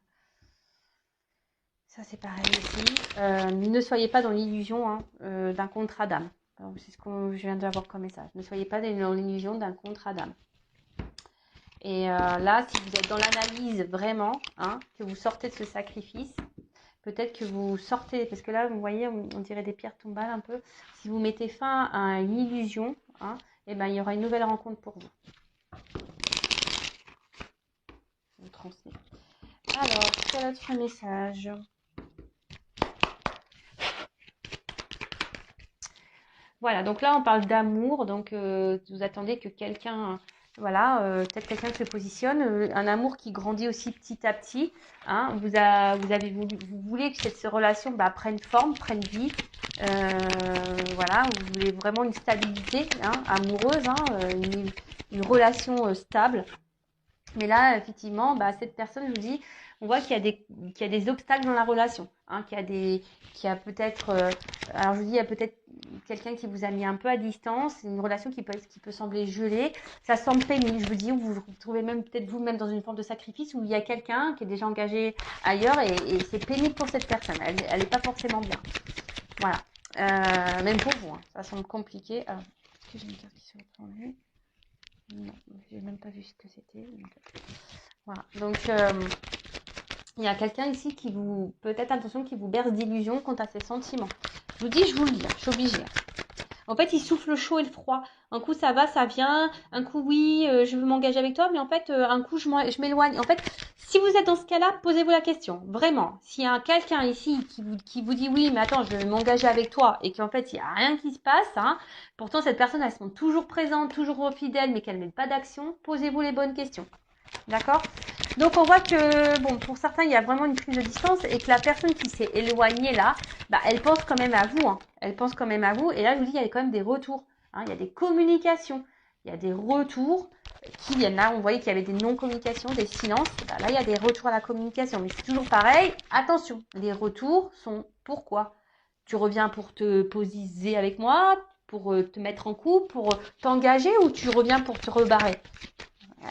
A: Ça, c'est pareil aussi. Ne soyez pas dans l'illusion hein, d'un contrat d'âme. C'est ce que je viens d'avoir comme message. Ne soyez pas dans l'illusion d'un contrat d'âme. Et là, si vous êtes dans l'analyse vraiment, hein, que vous sortez de ce sacrifice, peut-être que vous sortez, parce que là, vous voyez, on dirait des pierres tombales un peu. Si vous mettez fin à une illusion, hein, et ben, il y aura une nouvelle rencontre pour vous. Je vous transmets. Alors, quel autre message ? Voilà, donc là, on parle d'amour. Donc, vous attendez que quelqu'un, voilà, peut-être quelqu'un se positionne. Un amour qui grandit aussi petit à petit. Hein, vous voulez que cette relation bah, prenne forme, prenne vie. Voilà, vous voulez vraiment une stabilité hein, amoureuse, hein, une relation stable. Mais là, effectivement, bah, cette personne, je vous dis, on voit qu'il y a des obstacles dans la relation. Hein, qu'il y a peut-être, alors je vous dis, il y a peut-être quelqu'un qui vous a mis un peu à distance, une relation qui peut sembler gelée. Ça semble pénible, je vous dis, vous vous retrouvez même peut-être vous-même dans une forme de sacrifice où il y a quelqu'un qui est déjà engagé ailleurs et c'est pénible pour cette personne. Elle n'est pas forcément bien. Voilà. Même pour vous, hein, ça semble compliqué. Alors, est-ce que j'ai une carte qui se reprend? Non, j'ai même pas vu ce que c'était. Voilà. Donc, il y a quelqu'un ici qui vous, peut-être attention, qui vous berce d'illusions quant à ses sentiments. Je vous dis, je vous le dis, je suis obligée. En fait, il souffle le chaud et le froid. Un coup, ça va, ça vient. Un coup, oui, je veux m'engager avec toi. Mais en fait, un coup, je m'éloigne. En fait, si vous êtes dans ce cas-là, posez-vous la question. Vraiment. S'il y a quelqu'un ici qui vous dit oui, mais attends, je veux m'engager avec toi. Et qu'en fait, il n'y a rien qui se passe. Hein, pourtant, cette personne, elle se montre toujours présente, toujours fidèle, mais qu'elle ne met pas d'action. Posez-vous les bonnes questions. D'accord ? Donc on voit que bon, pour certains, il y a vraiment une prise de distance et que la personne qui s'est éloignée là, bah, elle pense quand même à vous. Hein. Elle pense quand même à vous. Et là, je vous dis, il y a quand même des retours. Hein. Il y a des communications. Il y a des retours qui viennent là. On voyait qu'il y avait des non-communications, des silences. Bah, là, il y a des retours à la communication. Mais c'est toujours pareil. Attention, les retours sont pourquoi ? Tu reviens pour te posiser avec moi, pour te mettre en couple, pour t'engager ou tu reviens pour te rebarrer ? Ouais.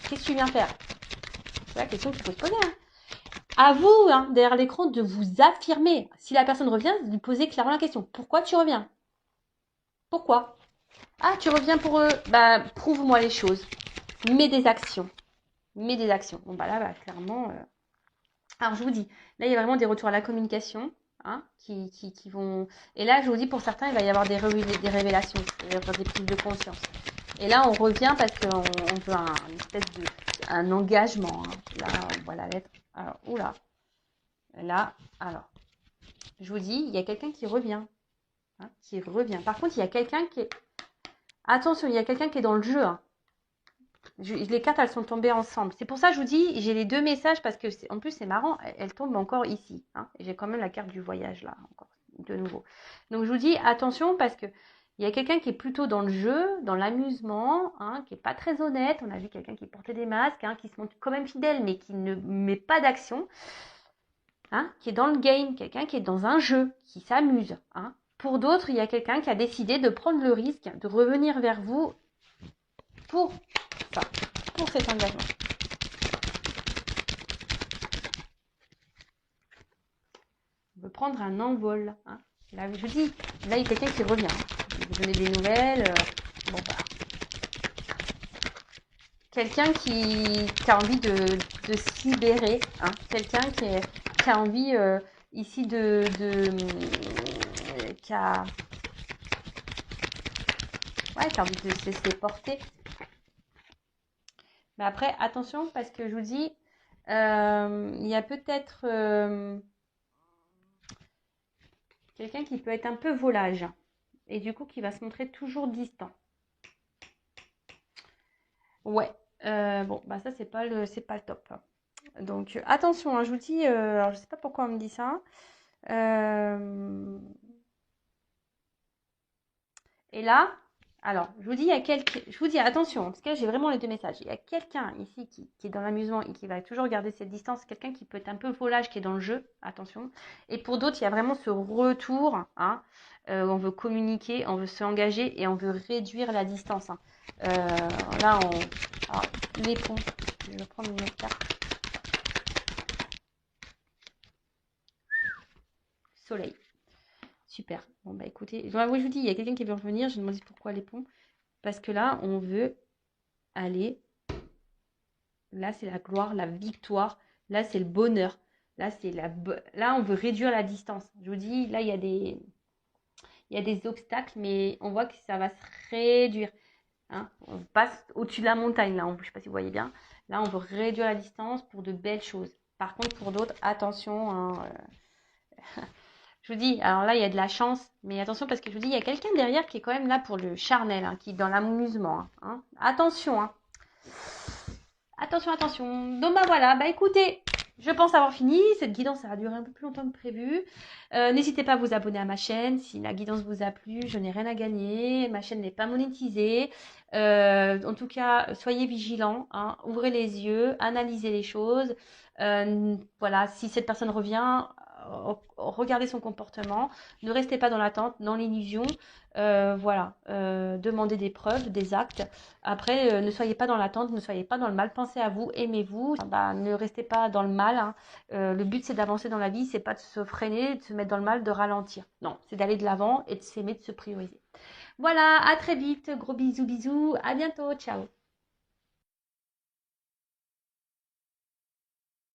A: Qu'est-ce que tu viens faire? C'est la question qu'il faut se poser. Hein. À vous, hein, derrière l'écran, de vous affirmer. Si la personne revient, de lui poser clairement la question. Pourquoi tu reviens? Pourquoi? Ah, tu reviens pour eux. Bah, prouve-moi les choses. Mets des actions. Mets des actions. Bon, bah là, bah, clairement. Alors, je vous dis, là, il y a vraiment des retours à la communication. hein, qui vont... Et là, je vous dis, pour certains, il va y avoir des révélations, il va y avoir des prises de conscience. Et là, on revient parce qu'on veut une espèce de... un engagement. Hein. Là, on voit la lettre. Alors, oula. Là, alors, je vous dis, il y a quelqu'un qui revient. Hein, qui revient. Par contre, il y a quelqu'un qui est... Attention, il y a quelqu'un qui est dans le jeu. Hein. Les cartes, elles sont tombées ensemble. C'est pour ça que je vous dis, j'ai les deux messages parce que, en plus, c'est marrant, elles tombent encore ici. Hein, et j'ai quand même la carte du voyage là, encore, de nouveau. Donc, je vous dis, attention parce que il y a quelqu'un qui est plutôt dans le jeu, dans l'amusement, hein, qui n'est pas très honnête. On a vu quelqu'un qui portait des masques, hein, qui se montre quand même fidèle, mais qui ne met pas d'action. Hein, qui est dans le game, quelqu'un qui est dans un jeu, qui s'amuse. Hein. Pour d'autres, il y a quelqu'un qui a décidé de prendre le risque de revenir vers vous pour ça, pour cet engagement. On veut prendre un envol. Hein. Là, je vous dis, là, il y a quelqu'un qui revient. Je vais vous donner des nouvelles. Bon, voilà. Quelqu'un qui a envie de se libérer. Hein. Quelqu'un qui a envie ici qui a envie de se laisser porter. Mais après, attention, parce que je vous dis, il y a peut-être quelqu'un qui peut être un peu volage. Et du coup, qui va se montrer toujours distant. Ouais. Bon, bah ça, c'est pas le top. Donc, attention, hein, je vous dis, alors je sais pas pourquoi on me dit ça. Et là, alors, je vous dis, je vous dis, attention, parce que j'ai vraiment les deux messages. Il y a quelqu'un ici qui est dans l'amusement et qui va toujours garder cette distance. Quelqu'un qui peut être un peu volage, qui est dans le jeu, attention. Et pour d'autres, il y a vraiment ce retour, hein, on veut communiquer, on veut s'engager et on veut réduire la distance. Hein. Là, alors, les ponts, je vais prendre une autre carte. Soleil. Super. Bon, bah écoutez, oui, je vous dis, il y a quelqu'un qui veut revenir. Je me demande pourquoi les ponts. Parce que là, on veut aller. Là, c'est la gloire, la victoire. Là, c'est le bonheur. Là, là, on veut réduire la distance. Je vous dis, là, il y a des obstacles, mais on voit que ça va se réduire. Hein. On passe au-dessus de la montagne, là. Je ne sais pas si vous voyez bien. Là, on veut réduire la distance pour de belles choses. Par contre, pour d'autres, attention. Hein, je vous dis, alors là, il y a de la chance, mais attention parce que je vous dis, il y a quelqu'un derrière qui est quand même là pour le charnel, hein, qui est dans l'amusement. Hein. Attention, hein. Attention, attention. Donc, bah voilà, bah écoutez, je pense avoir fini. Cette guidance, ça va durer un peu plus longtemps que prévu. N'hésitez pas à vous abonner à ma chaîne. Si la guidance vous a plu, je n'ai rien à gagner. Ma chaîne n'est pas monétisée. En tout cas, soyez vigilants. Hein. Ouvrez les yeux, analysez les choses. Voilà, si cette personne revient, regardez son comportement. Ne restez pas dans l'attente, dans l'illusion. Voilà, demandez des preuves, des actes. Après, ne soyez pas dans l'attente, ne soyez pas dans le mal. Pensez à vous, aimez-vous. Bah, ne restez pas dans le mal. Hein. Le but, c'est d'avancer dans la vie. C'est pas de se freiner, de se mettre dans le mal, de ralentir. Non, c'est d'aller de l'avant et de s'aimer, de se prioriser. Voilà, à très vite. Gros bisous, bisous. À bientôt. Ciao.